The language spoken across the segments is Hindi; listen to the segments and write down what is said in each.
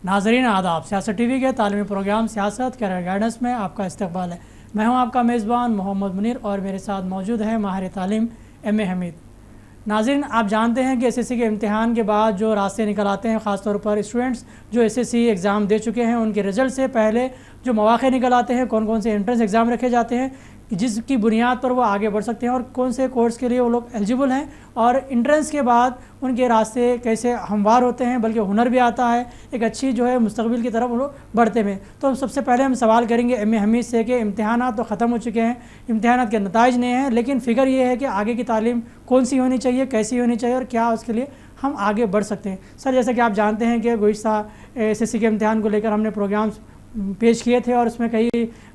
नाज़रीन आदाब, सियासत टीवी के तालीमी प्रोग्राम सियासत कैरियर गाइडेंस में आपका इस्तकबाल है। मैं हूं आपका मेज़बान मोहम्मद मुनीर और मेरे साथ मौजूद है माहिर तालीम एम.ए. हमीद। नाज़रीन, आप जानते हैं कि एसएससी के इम्तिहान के बाद जो रास्ते निकल आते हैं, ख़ास तौर पर स्टूडेंट्स जो एसएससी एग्ज़ाम दे चुके हैं उनके रिज़ल्ट से पहले जो मौक़े निकल आते हैं, कौन कौन से एंट्रेंस एग्ज़ाम रखे जाते हैं जिसकी बुनियाद पर वो आगे बढ़ सकते हैं और कौन से कोर्स के लिए वो लोग एलिजिबल हैं, और एंट्रेंस के बाद उनके रास्ते कैसे हमवार होते हैं, बल्कि हुनर भी आता है, एक अच्छी जो है मुस्तकबिल की तरफ वो लोग बढ़ते हैं। तो सबसे पहले हम सवाल करेंगे एम.ए. हमीद से कि इम्तिहानात तो ख़त्म हो चुके हैं, इम्तिहानात के नताइज नहीं हैं, लेकिन फ़िक्र ये है कि आगे की तालीम कौन सी होनी चाहिए, कैसी होनी चाहिए और क्या उसके लिए हम आगे बढ़ सकते हैं। सर, जैसा कि आप जानते हैं कि गुज़िश्ता एसएससी के इम्तिहान को लेकर हमने प्रोग्राम्स पेश किए थे और उसमें कई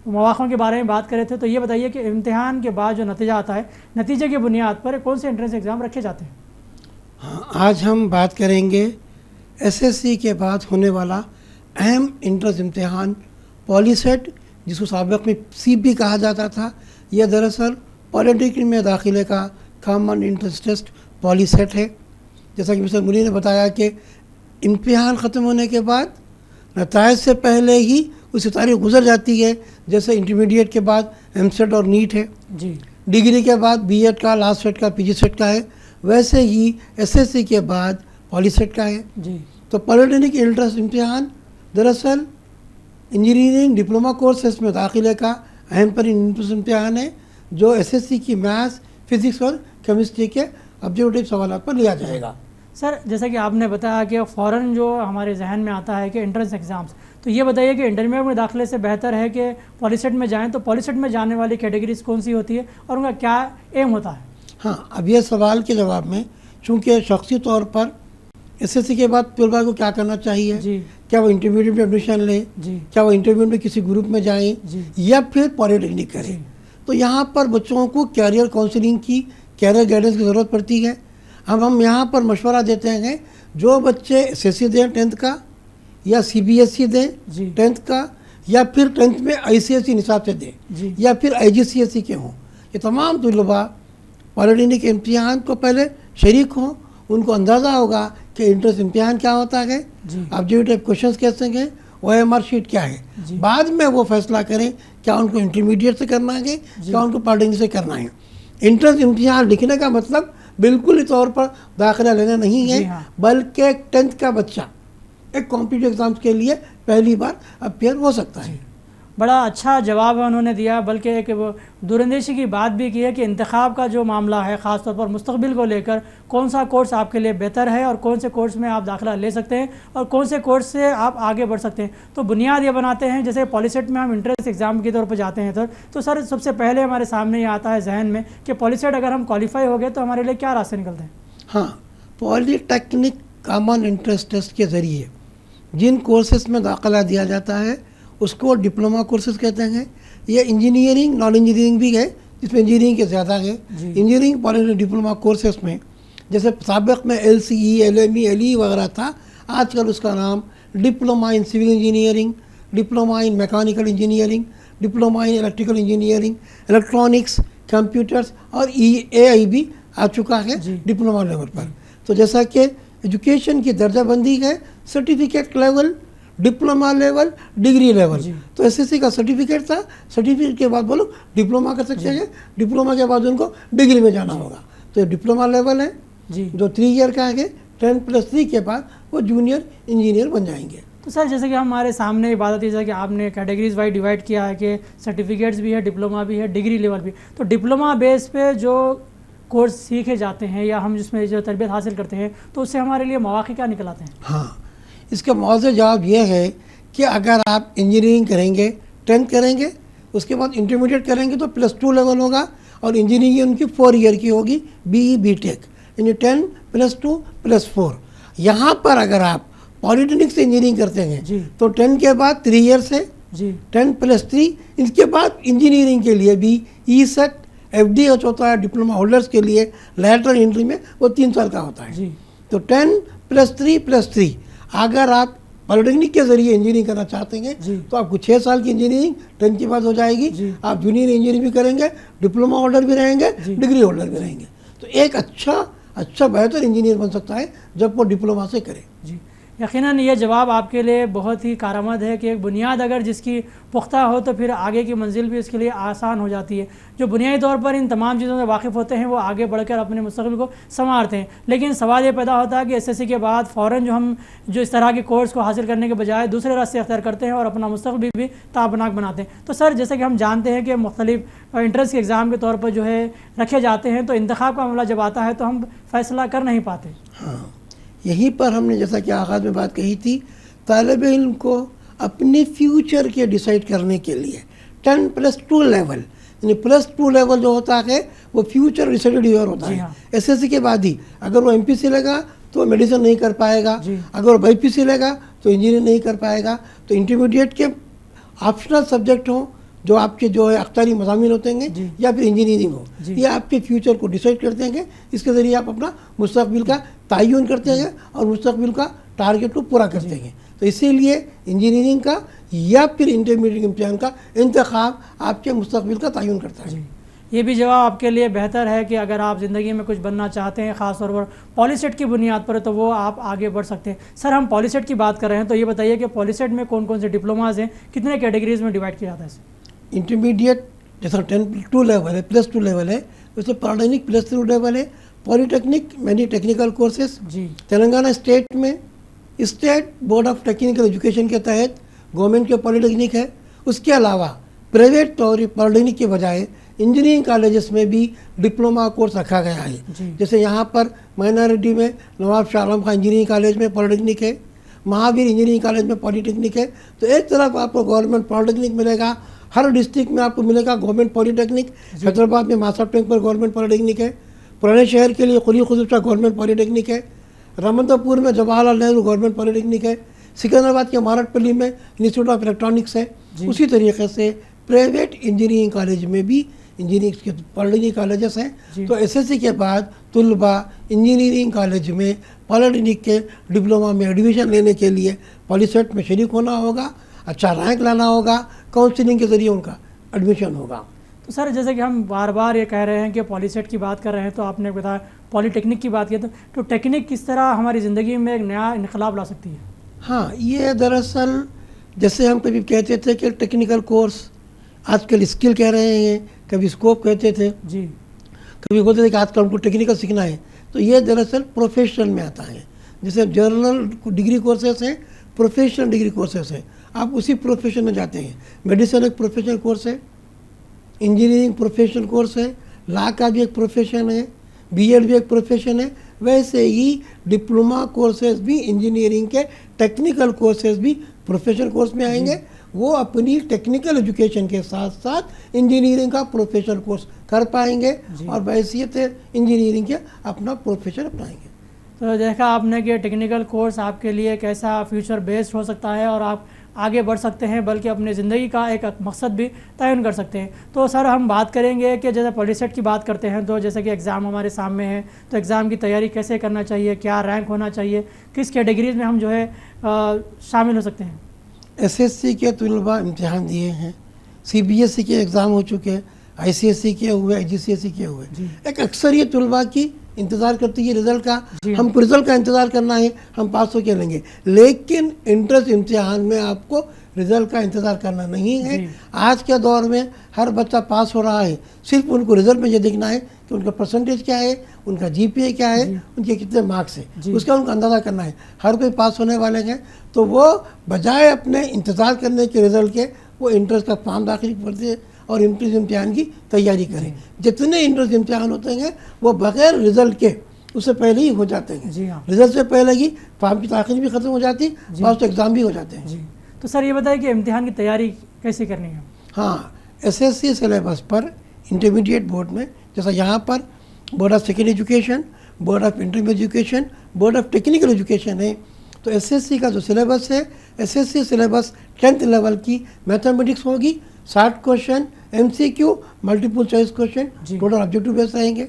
मौक़ों के बारे में बात करे थे। तो ये बताइए कि इम्तिहान के बाद जो नतीजा आता है, नतीजे की बुनियाद पर कौन से एंट्रेंस एग्ज़ाम रखे जाते हैं? हाँ, आज हम बात करेंगे एसएससी के बाद होने वाला अहम एंट्रेंस इम्तिहान पॉलीसेट, जिसको साबिक़ में सीबी कहा जाता था। यह दरअसल पॉलिटेक्निक में दाखिले का कॉमन एंट्रेंस टेस्ट पॉलीसेट है। जैसा कि मिस्टर मुनीर ने बताया कि इम्तिहान ख़त्म होने के बाद नताइज से पहले ही उसकी तारीख गुजर जाती है। जैसे इंटरमीडिएट के बाद एमसेट और नीट है जी, डिग्री के बाद बीएड का, लास्ट सेट का, पीजी सेट का है, वैसे ही एसएससी के बाद पॉलीसेट का है जी। तो पॉलिटेक्निक एंट्रेंस इम्तिहान दरअसल इंजीनियरिंग डिप्लोमा कोर्सेस में दाखिले का अहम तरीन एंट्रेंस इम्तिहान है, जो एसएससी की मैथ्स, फिज़िक्स और केमिस्ट्री के ऑब्जेक्टिव सवालों पर लिया जाएगा। सर, जैसा कि आपने बताया कि फ़ौरन जो हमारे जहन में आता है कि एंट्रेंस एग्ज़ाम्स, तो ये बताइए कि इंटरमीडिएट में दाखिले से बेहतर है कि पॉलीसेट में जाएं, तो पॉलीसेट में जाने वाली कैटेगरीज कौन सी होती है और उनका क्या एम होता है? हाँ, अब ये सवाल के जवाब में, चूँकि शख्सी तौर पर एसएससी के बाद तलबा को क्या करना चाहिए जी, क्या वो इंटरमीडिएट में एडमिशन लें जी, क्या वो इंटरमीडिएट में किसी ग्रुप में जाएँ या फिर पॉलिटेक्निक करें, तो यहाँ पर बच्चों को कैरियर काउंसलिंग की, कैरियर गाइडेंस की ज़रूरत पड़ती है। अब हम यहाँ पर मशवरा देते हैं, जो बच्चे एसएससी दें 10th का, या सीबीएसई दें 10th का, या फिर 10th में आईसीएसई निसाब से दें, या फिर आईजीसीएसई के हों, ये तमाम तलबा पॉलिटेक्निक इम्तिहान को पहले शरीक हों। उनको अंदाज़ा होगा कि एंट्रेंस इम्तिहान क्या होता है, ऑब्जेक्टिव क्वेश्चंस कैसे हैं, OMR शीट क्या है। बाद में वो फैसला करें क्या उनको इंटरमीडिएट से करना है, क्या उनको पॉलिटेक्निक से करना है। एंट्रेंस इम्तिहान लिखने का मतलब बिल्कुल तौर पर दाखिला लेना नहीं है, बल्कि 10th का बच्चा एक कॉम्पिटिटिव एग्जाम्स के लिए पहली बार अपियर हो सकता है। बड़ा अच्छा जवाब उन्होंने दिया, बल्कि एक दूरंदेशी की बात भी की है कि इंतखाब का जो मामला है, ख़ास तौर पर मुस्तकबिल को लेकर, कौन सा कोर्स आपके लिए बेहतर है और कौन से कोर्स में आप दाखिला ले सकते हैं और कौन से कोर्स से आप आगे बढ़ सकते हैं, तो बुनियाद ये बनाते हैं। जैसे पॉलीसेट में हम इंट्रेंस एग्ज़ाम के तौर पर जाते हैं तो सर, सबसे पहले हमारे सामने ये आता है जहन में कि पॉलीसेट अगर हम क्वालिफाई हो गए तो हमारे लिए क्या रास्ते निकलते हैं? हाँ, पॉलीटेक्निक कॉमन एंट्रेंस टेस्ट के ज़रिए जिन कोर्सेस में दाखिला दिया जाता है उसको डिप्लोमा कोर्सेज कहते हैं। ये इंजीनियरिंग, नॉन इंजीनियरिंग भी है, जिसमें इंजीनियरिंग के ज़्यादा है। इंजीनियरिंग पॉलिटेक्निक डिप्लोमा कोर्सेज में जैसे साबिक़ में LCE, LME, LE वगैरह था, आजकल उसका नाम diploma in civil engineering, diploma in mechanical engineering, diploma in electrical engineering, electronics, computers और AI भी आ चुका है डिप्लोमा लेवल पर। तो जैसा कि एजुकेशन की दर्जाबंदी है, certificate level, diploma level, degree level, तो एसएससी का सर्टिफिकेट था, सर्टिफिकेट के बाद वो लोग डिप्लोमा कर सकते हैं, डिप्लोमा के बाद उनको डिग्री में जाना होगा। तो ये डिप्लोमा लेवल है जो 3 ईयर का है, 10+3 के बाद वो जूनियर इंजीनियर बन जाएंगे। तो सर, जैसे कि हमारे सामने बात आती है कि आपने कैटेगरीज वाइज डिवाइड किया है कि सर्टिफिकेट्स भी है, डिप्लोमा भी है, डिग्री लेवल भी, तो डिप्लोमा बेस पे जो कोर्स सीखे जाते हैं या हम जिसमें जो तरबियत हासिल करते हैं, तो उससे हमारे लिए मौक़े क्या निकल आते हैं? हाँ, इसका मौजूद जवाब यह है कि अगर आप इंजीनियरिंग करेंगे, 10th करेंगे, उसके बाद इंटरमीडिएट करेंगे तो +2 लेवल होगा, और इंजीनियरिंग उनकी 4 ईयर की होगी, BE BTech, यानी 10 + 2 + 4। यहाँ पर अगर आप पॉलिटेक्निक से इंजीनियरिंग करते हैं तो 10 के बाद 3 ईयर्स है, 10+3, इसके बाद इंजीनियरिंग के लिए भी ESET, FDH होता है डिप्लोमा होल्डर्स के लिए, लैटरल एंट्री में वो 3 साल का होता है। तो 10 + 3 अगर आप पॉलिटेक्निक के जरिए इंजीनियरिंग करना चाहते हैं तो आपको 6 साल की इंजीनियरिंग 10 के बाद हो जाएगी। आप जूनियर इंजीनियरिंग भी करेंगे, डिप्लोमा होल्डर भी रहेंगे, डिग्री होल्डर भी रहेंगे, तो एक अच्छा बेहतर इंजीनियर बन सकता है जब वो डिप्लोमा से करे। जी, यकीनन ये जवाब आपके लिए बहुत ही कारआमद है कि एक बुनियाद अगर जिसकी पुख्ता हो तो फिर आगे की मंजिल भी इसके लिए आसान हो जाती है। जो बुनियादी तौर पर इन तमाम चीज़ों से वाकिफ़ होते हैं वो आगे बढ़कर अपने मुस्तक़बिल को संवारते हैं। लेकिन सवाल ये पैदा होता है कि एसएससी के बाद फ़ौरन जो इस तरह के कोर्स को हासिल करने के बजाय दूसरे रास्ते अख्तियार करते हैं और अपना मुस्तक़बिल भी ताबनाक बनाते हैं। तो सर, जैसे कि हम जानते हैं कि मुख्तलिफ एंट्रेंस के एग्ज़ाम के तौर पर जो है रखे जाते हैं, तो इंतखाब का मामला जब आता है तो हम फ़ैसला कर नहीं पाते। हाँ, यहीं पर हमने जैसा कि आगाज़ में बात कही थी, तालिब इल्म को अपने फ्यूचर के डिसाइड करने के लिए 10+2 लेवल, यानी +2 लेवल जो होता है वो फ्यूचर डिसाइडेड ईयर होता है। हाँ। एसएससी के बाद ही अगर वो एमपीसी लेगा तो मेडिसिन नहीं कर पाएगा, अगर वो बाईपीसी लेगा तो इंजीनियर नहीं कर पाएगा। तो इंटरमीडिएट के ऑप्शनल सब्जेक्ट हों जो आपके जो है अख्तियारी मज़ामीन होते हैं या फिर इंजीनियरिंग हो, ये आपके फ्यूचर को डिसाइड करते हैं। इसके ज़रिए आप अपना मुस्तक़बिल का तयन करते हैं और मुस्तक़बिल का टारगेट को पूरा करते हैं। तो इसीलिए इंजीनियरिंग का या फिर इंटरमीडिएट इम्तिहान का इंतखाब आपके मुस्तक़बिल का तयन करता है। ये भी जवाब आपके लिए बेहतर है कि अगर आप ज़िंदगी में कुछ बनना चाहते हैं, ख़ास तौर पर पॉलीसेट की बुनियाद पर, तो वो आप आगे बढ़ सकते हैं। सर, हम पॉलीसेट की बात कर रहे हैं तो ये बताइए कि पॉलीसेट में कौन कौन से डिप्लोमाज हैं, कितने कैटेगरीज में डिवाइड किया जाता है? इंटरमीडिएट जैसा 10+2 लेवल है, +2 लेवल है, वैसे पॉलिटेक्निक +3 लेवल है। Polytechnic many technical courses Telangana state में state board of technical education के तहत गवर्नमेंट के पॉलीटेक्निक है। उसके अलावा प्राइवेट तौर पॉलीटेक्निक के बजाय इंजीनियरिंग कॉलेजेस में भी डिप्लोमा कोर्स रखा गया है। जैसे यहाँ पर माइनॉरिटी में नवाब शाह आलम खां इंजीनियरिंग कॉलेज में पॉलीटेक्निक है, महावीर इंजीनियरिंग कॉलेज में पॉलीटेक्निक है। तो एक तरफ आपको गवर्नमेंट पॉलीटेक्निक मिलेगा, हर डिस्ट्रिक्ट में आपको मिलेगा गवर्नमेंट पॉलीटेक्निक। हैदराबाद में मासा टैंक पर गवर्नमेंट पॉलीटेक्निक है, पुराने शहर के लिए कुली खुसूसा गवर्नमेंट पॉलीटेक्निक है, रामंतपुर में जवाहरलाल नेहरू गवर्नमेंट पॉलीटेक्निक है, सिकंदराबाद के मारटपल्ली में इंस्टीट्यूट ऑफ इलेक्ट्रॉनिक्स है। उसी तरीके से प्राइवेट इंजीनियरिंग कॉलेज में भी इंजीनियरिंग के पॉलीटेक्निक कॉलेजेस हैं। तो एसएससी के बाद तुलबा इंजीनियरिंग कॉलेज में पॉलीटेक्निक के डिप्लोमा में एडमिशन लेने के लिए पॉलीसेट में शरीक होना होगा, अच्छा रैंक लाना होगा, काउंसलिंग के ज़रिए उनका एडमिशन होगा। तो सर, जैसे कि हम बार बार ये कह रहे हैं कि पॉलीसेट की बात कर रहे हैं, तो आपने बताया पॉलीटेक्निक की बात की, तो टेक्निक किस तरह हमारी ज़िंदगी में एक नया इनकलाब ला सकती है? हाँ, ये दरअसल जैसे हम कभी कहते थे कि टेक्निकल कोर्स आजकल स्किल कह रहे हैं, कभी स्कोप कहते थे जी, कभी बोलते थे कि आजकल हमको टेक्निकल सीखना है। तो ये दरअसल प्रोफेशनल में आता है। जैसे जर्नल डिग्री कोर्सेस हैं, प्रोफेशनल डिग्री कोर्सेस हैं, आप उसी प्रोफेशन में जाते हैं। मेडिसिन एक प्रोफेशनल कोर्स है, इंजीनियरिंग प्रोफेशनल कोर्स है, लॉ का भी एक प्रोफेशन है, बीएड भी एक प्रोफेशन है। वैसे ही डिप्लोमा कोर्सेज भी इंजीनियरिंग के टेक्निकल कोर्सेज भी प्रोफेशनल कोर्स में आएंगे। वो अपनी टेक्निकल एजुकेशन के साथ साथ इंजीनियरिंग का प्रोफेशनल कोर्स कर पाएंगे और बैसियत इंजीनियरिंग के अपना प्रोफेशन अपनाएंगे। तो देखा आपने कि टेक्निकल कोर्स आपके लिए कैसा फ्यूचर बेस्ड हो सकता है और आप आगे बढ़ सकते हैं, बल्कि अपनी ज़िंदगी का एक मकसद भी तयन कर सकते हैं। तो सर, हम बात करेंगे कि जैसे पॉलीसेट की बात करते हैं, तो जैसे कि एग्ज़ाम हमारे सामने है, तो एग्ज़ाम की तैयारी कैसे करना चाहिए, क्या रैंक होना चाहिए, किस कैटेगरीज में हम जो है शामिल हो सकते हैं? एसएससी के तलबा इम्तिहान दिए हैं, सीबीएसई के एग्ज़ाम हो चुके हैं, आईसीएसई के हुए, आईजीसीएसई के हुए। एक अक्सरियत तलबा की इंतज़ार करती है रिज़ल्ट का। हमको रिज़ल्ट का इंतज़ार करना है, हम पास होकर लेंगे। लेकिन इंट्रेंस इम्तिहान में आपको रिज़ल्ट का इंतज़ार करना नहीं है। आज के दौर में हर बच्चा पास हो रहा है, सिर्फ उनको रिज़ल्ट में ये देखना है कि उनका परसेंटेज क्या है, उनका जीपीए क्या है, उनके कितने मार्क्स हैं, उसका उनका अंदाज़ा करना है। हर कोई पास होने वाले हैं, तो वो बजाय अपने इंतज़ार करने के रिज़ल्ट के वो इंट्रेंस का फॉर्म दाखिल करते और इंट्रेंस इम्तिहान की तैयारी करें। जितने इंट्रेंस इम्तिहान होते हैं वो बगैर रिज़ल्ट के उससे पहले ही हो जाते हैं। रिज़ल्ट से पहले ही फॉर्म की दाखिल भी ख़त्म हो जाती है, बहुत एग्ज़ाम भी हो जाते हैं। तो सर, ये बताइए कि इम्तिहान की तैयारी कैसे करनी है? हाँ, एसएससी सिलेबस पर इंटरमीडिएट बोर्ड में, जैसा यहाँ पर board of secondary education, board of intermediate education, board of technical education है, तो एसएससी का जो सिलेबस है, एसएससी सिलेबस 10th लेवल की मैथमेटिक्स होगी, 60 question, MCQ, multiple choice question, total objective based रहेंगे।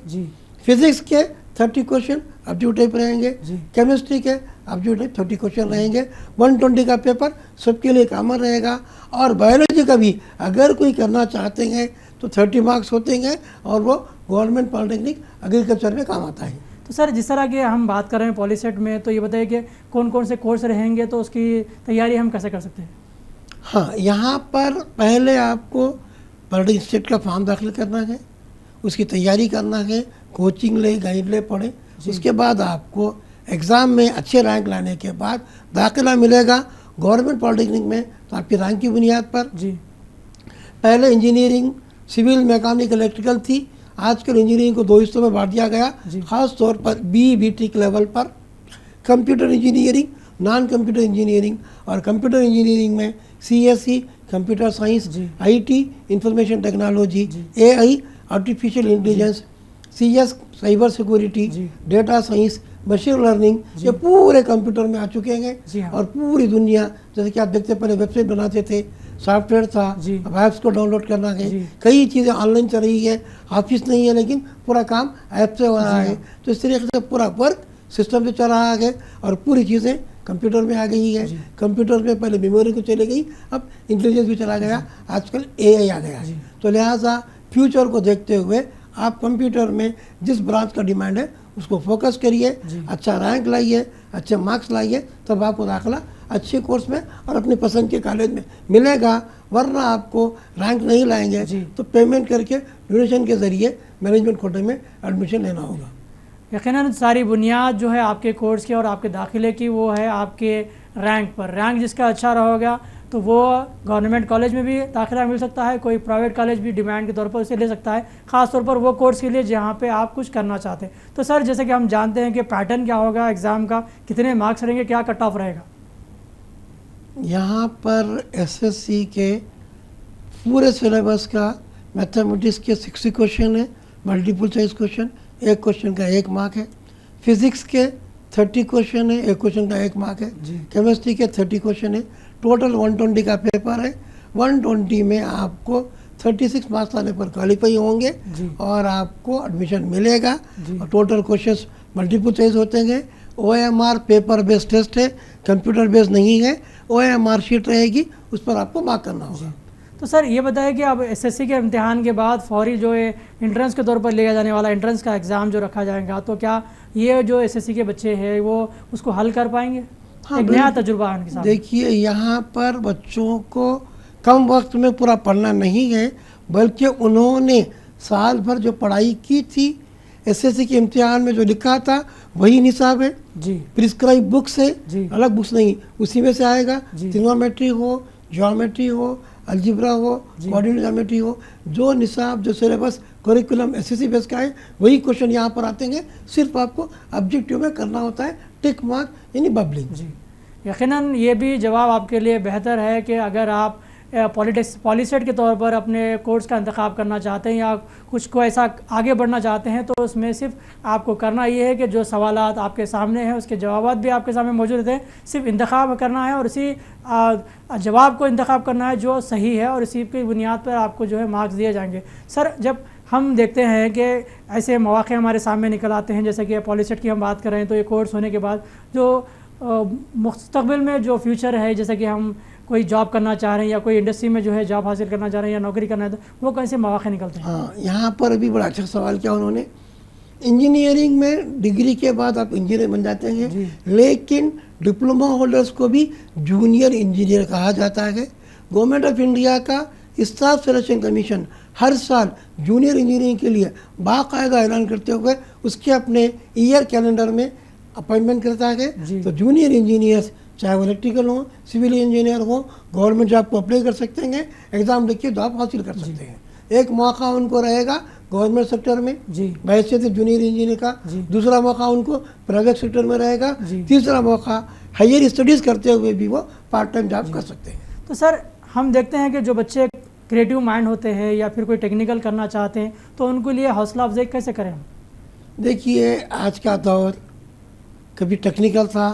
फिजिक्स के 30 क्वेश्चन ऑब्जेक्टिव टाइप रहेंगे, केमिस्ट्री के ऑब्जेक्टिव टाइप 30 क्वेश्चन रहेंगे, 120 का पेपर सबके लिए कॉमन रहेगा। और बायोलॉजी का भी अगर कोई करना चाहते हैं तो 30 मार्क्स होते हैं और वो गवर्नमेंट पॉलिटेक्निक एग्रीकल्चर में काम आता है। तो सर जिस तरह की हम बात कर रहे हैं पॉलीसेट में, तो ये बताइए कि कौन कौन से कोर्स रहेंगे, तो उसकी तैयारी हम कैसे कर सकते हैं? हाँ, यहाँ पर पहले आपको पॉलिटिकल इंस्टीट्यूट का फॉर्म दाखिल करना है, उसकी तैयारी करना है, कोचिंग ले, गाइड ले, पढ़े। उसके बाद आपको एग्ज़ाम में अच्छे रैंक लाने के बाद दाखिला मिलेगा गवर्नमेंट पॉलिटेक्निक में। तो आपकी रैंक की बुनियाद पर जी, पहले इंजीनियरिंग सिविल, मैकेनिकल, इलेक्ट्रिकल थी। आजकल इंजीनियरिंग को 2 हिस्सों में बांट दिया गया, ख़ास तौर पर BTech लेवल पर computer engineering, non computer engineering. और कंप्यूटर इंजीनियरिंग में CSE computer science, IT information technology, AI artificial intelligence, CS cyber security, data science, machine learning, ये पूरे कंप्यूटर में आ चुके हैं। और पूरी दुनिया, जैसे कि आप देखते पहले वेबसाइट बनाते थे, सॉफ्टवेयर था, अब ऐप्स को डाउनलोड करना है, कई चीज़ें ऑनलाइन चल रही है, ऑफिस नहीं है लेकिन पूरा काम ऐप से हो रहा है। तो इस तरीके से पूरा वर्क सिस्टम से चल रहा है और पूरी चीज़ें कंप्यूटर में आ गई है। कंप्यूटर में पहले मेमोरी को चली गई, अब इंटेलिजेंस भी चला गया, आजकल AI आ गया है। तो लिहाजा फ्यूचर को देखते हुए आप कंप्यूटर में जिस ब्रांच का डिमांड है उसको फोकस करिए, अच्छा रैंक लाइए, अच्छे मार्क्स लाइए, तब आपको दाखिला अच्छे कोर्स में और अपनी पसंद के कॉलेज में मिलेगा। वरना आपको रैंक नहीं लाएंगे तो पेमेंट करके डोनेशन के ज़रिए मैनेजमेंट कोटे में एडमिशन लेना होगा। यकीनन सारी बुनियाद जो है आपके कोर्स की और आपके दाखिले की, वो है आपके रैंक पर। रैंक जिसका अच्छा रहेगा तो वो गवर्नमेंट कॉलेज में भी दाखिला मिल सकता है, कोई प्राइवेट कॉलेज भी डिमांड के तौर पर उसे ले सकता है, ख़ास तौर पर वो कोर्स के लिए जहाँ पे आप कुछ करना चाहते हैं। तो सर जैसे कि हम जानते हैं कि पैटर्न क्या होगा एग्ज़ाम का, कितने मार्क्स रहेंगे, क्या कट ऑफ रहेगा? यहाँ पर SSC के पूरे सिलेबस का मैथमेटिक्स के 60 क्वेश्चन है, मल्टीपल चॉइस क्वेश्चन, एक क्वेश्चन का 1 मार्क है। फिजिक्स के 30 क्वेश्चन है, एक क्वेश्चन का 1 मार्क है। केमिस्ट्री के 30 क्वेश्चन है, टोटल 120 का पेपर है। 120 में आपको 36 मार्क्स आने पर क्वालिफाई होंगे और आपको एडमिशन मिलेगा। और टोटल क्वेश्चंस मल्टीपल चॉइस होते हैं। OMR पेपर बेस्ड टेस्ट है, कंप्यूटर बेस्ड नहीं है। OMR शीट रहेगी, उस पर आपको मार्क करना होगा। तो सर ये बताइए कि अब SSC के इम्तिहान के बाद फौरी जो है एंट्रेंस के तौर पर लिया जाने वाला एंट्रेंस का एग्ज़ाम जो रखा जाएगा, तो क्या ये जो SSC के बच्चे हैं वो उसको हल कर पाएंगे? हाँ, एक नया तजुर्बा उनके साथ। देखिए, यहाँ पर बच्चों को कम वक्त में पूरा पढ़ना नहीं है, बल्कि उन्होंने साल भर जो पढ़ाई की थी, SSC के इम्तिहान में जो लिखा था वही निसाब है जी। प्रिस्क्राइब बुक्स है, अलग बुक्स नहीं, उसी में से आएगा। ट्रिग्नोमेट्री हो, ज्योमेट्री हो, अलजेब्रा हो, कोऑर्डिनेट ज्योमेट्री हो, जो निसाब, जो सिलेबस करिकुलम SSC बेस का है वही क्वेश्चन यहाँ पर आते हैं। सिर्फ आपको ऑब्जेक्टिव में करना होता है टिक मार्क, यानी बबलिंग। जी, यकीनन ये भी जवाब आपके लिए बेहतर है कि अगर आप पॉलीसेट के तौर पर अपने कोर्स का इंतखाब करना चाहते हैं या कुछ को ऐसा आगे बढ़ना चाहते हैं, तो उसमें सिर्फ आपको करना ये है कि जो सवालात आपके सामने हैं उसके जवाब भी आपके सामने मौजूद रहते हैं, सिर्फ इंतखाब करना है और इसी जवाब को इंतखाब करना है जो सही है, और इसी की बुनियाद पर आपको जो है मार्क्स दिए जाएंगे। सर जब हम देखते हैं कि ऐसे मौक़े हमारे सामने निकल आते हैं, जैसे कि पॉलीसेट की हम बात कर रहे हैं, तो ये कोर्स होने के बाद जो मुस्तक़बिल में जो फ्यूचर है, जैसे कि हम कोई जॉब करना चाह रहे हैं या कोई इंडस्ट्री में जो है जॉब हासिल करना चाह रहे हैं या नौकरी करना है, तो वो कैसे मौके निकलते हैं? हाँ, यहाँ पर अभी बड़ा अच्छा सवाल किया उन्होंने। इंजीनियरिंग में डिग्री के बाद आप इंजीनियर बन जाते हैं, लेकिन डिप्लोमा होल्डर्स को भी जूनियर इंजीनियर कहा जाता है। गवर्नमेंट ऑफ इंडिया का स्टाफ सिलेक्शन कमीशन हर साल जूनियर इंजीनियरिंग के लिए बाकायदा ऐलान करते हुए उसके अपने ईयर कैलेंडर में अपॉइंटमेंट करता है। तो जूनियर इंजीनियर्स चाहे वो इलेक्ट्रिकल हो, सिविल इंजीनियर हो, गवर्नमेंट जॉब को अप्लाई कर सकते हैं, एग्ज़ाम लिखिए जॉब हासिल कर सकते हैं। एक मौका उनको रहेगा गवर्नमेंट सेक्टर में बहैसियत जूनियर इंजीनियर का, दूसरा मौका उनको प्राइवेट सेक्टर में रहेगा, तीसरा मौका हायर स्टडीज़ करते हुए भी वो पार्ट टाइम जॉब कर सकते हैं। तो सर हम देखते हैं कि जो बच्चे क्रिएटिव माइंड होते हैं या फिर कोई टेक्निकल करना चाहते हैं, तो उनके लिए हौसला अफजाई कैसे करें? देखिए, आज का दौर कभी टेक्निकल था,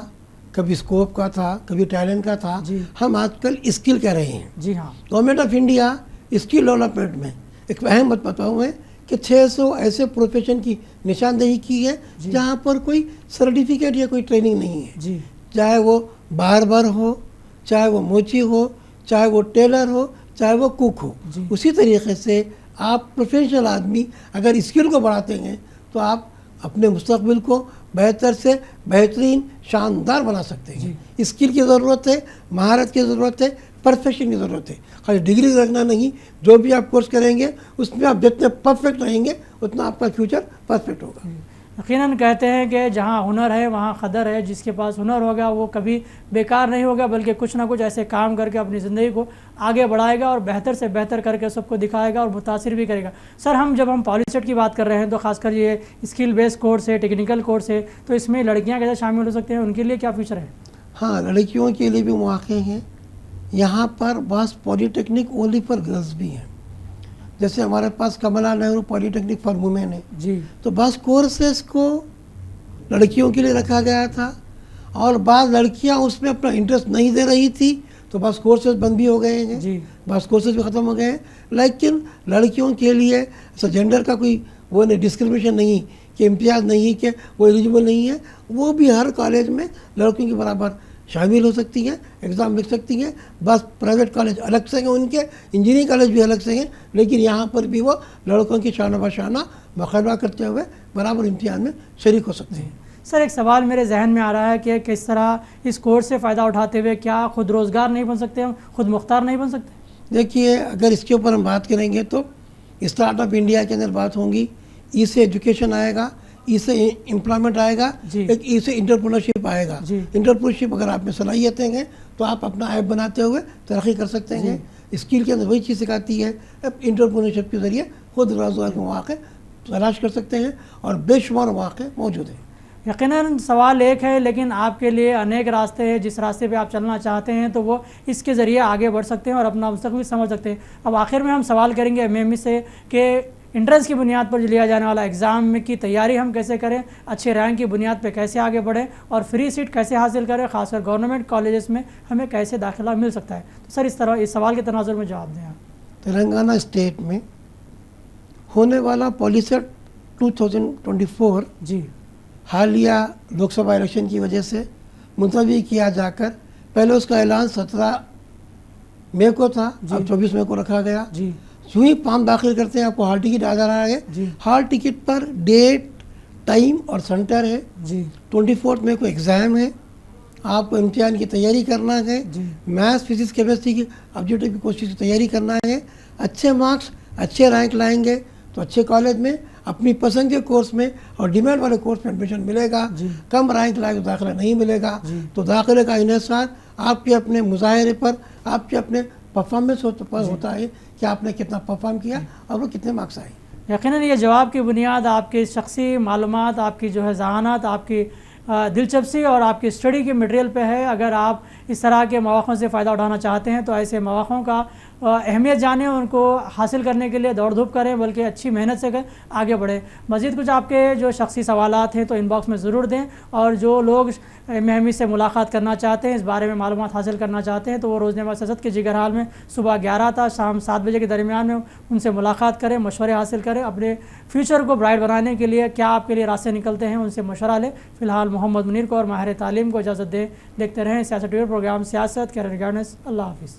कभी स्कोप का था, कभी टैलेंट का था, हम आजकल स्किल कह रहे हैं। जी हाँ, government of India skill development में एक अहम बात बताऊँ है कि 600 ऐसे प्रोफेशन की निशानदेही की है जहाँ पर कोई सर्टिफिकेट या कोई ट्रेनिंग नहीं है जी। चाहे वो बार्बर हो, चाहे वो मोची हो, चाहे वो टेलर हो, चाहे वो कुक हो। उसी तरीके से आप प्रोफेशनल आदमी अगर स्किल को बढ़ाते हैं तो आप अपने मुस्तकबिल को बेहतर से बेहतरीन शानदार बना सकते हैं। स्किल की ज़रूरत है, महारत की ज़रूरत है, परफेक्शन की ज़रूरत है। खाली डिग्री रखना नहीं, जो भी आप कोर्स करेंगे उसमें आप जितने परफेक्ट रहेंगे उतना आपका फ्यूचर परफेक्ट होगा। यकीनन कहते हैं कि जहाँ हुनर है वहाँ क़दर है। जिसके पास हुनर होगा वो कभी बेकार नहीं होगा, बल्कि कुछ ना कुछ ऐसे काम करके अपनी ज़िंदगी को आगे बढ़ाएगा और बेहतर से बेहतर करके सबको दिखाएगा और मुतासिर भी करेगा। सर, जब हम पॉलीसेट की बात कर रहे हैं तो ख़ासकर ये स्किल बेस्ड कोर्स है, टेक्निकल कोर्स है, तो इसमें लड़कियाँ कैसे शामिल हो सकते हैं, उनके लिए क्या फ्यूचर है? हाँ, लड़कियों के लिए भी मौक़े हैं यहाँ पर। बस पॉलीटेक्निक ओनली फॉर गर्ल्स भी हैं। जैसे हमारे पास कमला नेहरू पॉलीटेक्निक फॉर वुमेन है जी, तो बस कोर्सेस को लड़कियों के लिए रखा गया था और बाद लड़कियां उसमें अपना इंटरेस्ट नहीं दे रही थी तो बस कोर्सेज बंद भी हो गए हैं जी, बस कोर्सेज भी ख़त्म हो गए हैं। लेकिन लड़कियों के लिए ऐसा जेंडर का कोई वो नहीं, डिस्क्रिमिनेशन नहीं कि इम्तियाज़ नहीं कि वो एलिजिबल नहीं है, वो भी हर कॉलेज में लड़कियों के बराबर शामिल हो सकती हैं, एग्ज़ाम लिख सकती हैं। बस प्राइवेट कॉलेज अलग से हैं उनके, इंजीनियरिंग कॉलेज भी अलग से हैं, लेकिन यहाँ पर भी वो लड़कों की शाना बशाना मुकाबला करते हुए बराबर इम्तिहान में शरीक हो सकते हैं। सर, एक सवाल मेरे जहन में आ रहा है कि किस तरह इस कोर्स से फ़ायदा उठाते हुए क्या खुद रोज़गार नहीं बन सकते, हम खुद मुख्तार नहीं बन सकते? देखिए, अगर इसके ऊपर हम बात करेंगे तो स्टार्टअप इंडिया के अंदर बात होंगी, इससे एजुकेशन आएगा, इससे एम्प्लॉयमेंट आएगा, एक इससे इंटरप्रेन्योरशिप आएगा। इंटरप्रेन्योरशिप अगर आप में सलाहियतें हैं तो आप अपना ऐप बनाते हुए तरक्की कर सकते हैं। स्किल के अंदर वही चीज़ सिखाती है, इंटरप्रेन्योरशिप के ज़रिए खुद रोज़गार के मौक़े तलाश कर सकते हैं और बेशुमार मौक़े मौजूद हैं। यकीनन सवाल एक है, लेकिन आपके लिए अनेक रास्ते हैं। जिस रास्ते पे आप चलना चाहते हैं तो वो इसके ज़रिए आगे बढ़ सकते हैं और अपना मुस्तकबिल समझ सकते हैं। अब आखिर में हम सवाल करेंगे एमएमई से कि इंट्रेंस की बुनियाद पर लिया जाने वाला एग्ज़ाम की तैयारी हम कैसे करें, अच्छे रैंक की बुनियाद पर कैसे आगे बढ़ें और फ्री सीट कैसे हासिल करें, ख़ासकर गवर्नमेंट कॉलेजेस में हमें कैसे दाखिला मिल सकता है। तो सर, इस तरह इस सवाल के तनाजुर में जवाब दें आप। तेलंगाना स्टेट में होने वाला पॉलीसेट 2024 जी हालिया लोकसभा इलेक्शन की वजह से मुलतवी किया जाकर पहले उसका ऐलान 17 मई को था, अब 24 मई को रखा गया जी। यूँ ही फॉर्म दाखिल करते हैं, आपको हॉल टिकट आ जा रहा है जी। हॉल टिकट पर डेट, टाइम और सेंटर है जी। 24 मई को एग्ज़ाम है, आपको इम्तिहान की तैयारी करना है, मैथ्स फिजिक्स केमिस्ट्री की ऑब्जेक्टिव की कोशिश की तैयारी करना है। अच्छे मार्क्स, अच्छे रैंक लाएंगे तो अच्छे कॉलेज में अपनी पसंद के कोर्स में और डिमांड वाले कोर्स में एडमिशन मिलेगा। कम रैंक लाए तो दाखिला नहीं मिलेगा। तो दाखिले का इन्हिसार आपके अपने मुजाहरे पर, आपके अपने परफॉर्मेंस होता है कि आपने कितना परफॉर्म किया और वो कितने मार्क्स आए। यकीनन ये जवाब की बुनियाद आपकी शख्सी मालूमात, आपकी जो है ज़हानत, आपकी दिलचस्पी और आपकी स्टडी के मटेरियल पे है। अगर आप इस तरह के मौक़ों से फ़ायदा उठाना चाहते हैं तो ऐसे मौक़ों का अहमियत जानें, उनको हासिल करने के लिए दौड़ धूप करें, बल्कि अच्छी मेहनत से आगे बढ़ें। मज़ीद कुछ आपके जो शख्सी सवालात हैं तो इनबॉक्स में ज़रूर दें, और जो लोग एमएमई से मुलाकात करना चाहते हैं, इस बारे में मालूमात हासिल करना चाहते हैं, तो वो रोज़नामा सियासत के जिगर हाल में सुबह 11 था शाम 7 बजे के दरमियान में उनसे मुलाकात करें, मशवरे हासिल करें। अपने फ्यूचर को ब्राइट बनाने के लिए क्या आपके लिए रास्ते निकलते हैं, उनसे मशवरा लें। फ़िलहाल मोहम्मद मुनीर को और माहिर तालीम को इजाज़त दें। देखते रहें सियासत टीवी प्रोग्राम सियासत कैरियर गाइडेंस। अल्लाह हाफ़िज़।